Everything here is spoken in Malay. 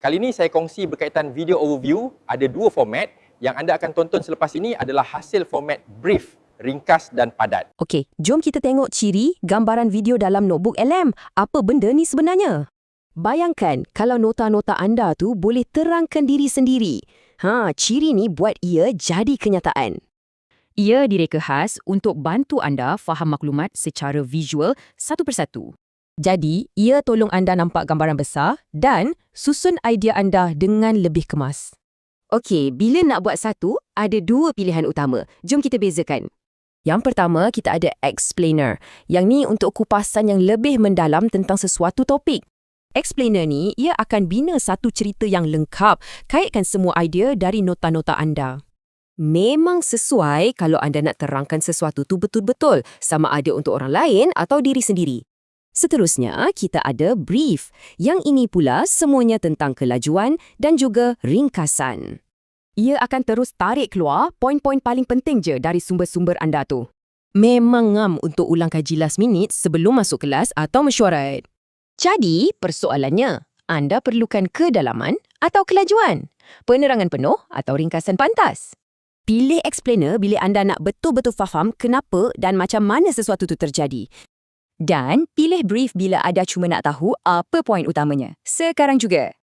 Kali ini saya kongsi berkaitan video overview. Ada dua format. Yang anda akan tonton selepas ini adalah hasil format brief, ringkas dan padat. Okey, jom kita tengok ciri gambaran video dalam notebook LM. Apa benda ni sebenarnya? Bayangkan kalau nota-nota anda tu boleh terangkan diri sendiri. Ciri ni buat ia jadi kenyataan. Ia direka khas untuk bantu anda faham maklumat secara visual satu persatu. Jadi, ia tolong anda nampak gambaran besar dan susun idea anda dengan lebih kemas. Okey, bila nak buat satu, ada dua pilihan utama. Jom kita bezakan. Yang pertama, kita ada explainer. Yang ni untuk kupasan yang lebih mendalam tentang sesuatu topik. Explainer ni, ia akan bina satu cerita yang lengkap, kaitkan semua idea dari nota-nota anda. Memang sesuai kalau anda nak terangkan sesuatu tu betul-betul, sama ada untuk orang lain atau diri sendiri. Seterusnya, kita ada brief. Yang ini pula semuanya tentang kelajuan dan juga ringkasan. Ia akan terus tarik keluar poin-poin paling penting je dari sumber-sumber anda tu. Memang ngam untuk ulang kaji last minute sebelum masuk kelas atau mesyuarat. Jadi, persoalannya, anda perlukan kedalaman atau kelajuan? Penerangan penuh atau ringkasan pantas? Pilih explainer bila anda nak betul-betul faham kenapa dan macam mana sesuatu tu terjadi. Dan pilih brief bila ada cuma nak tahu apa poin utamanya. Sekarang juga.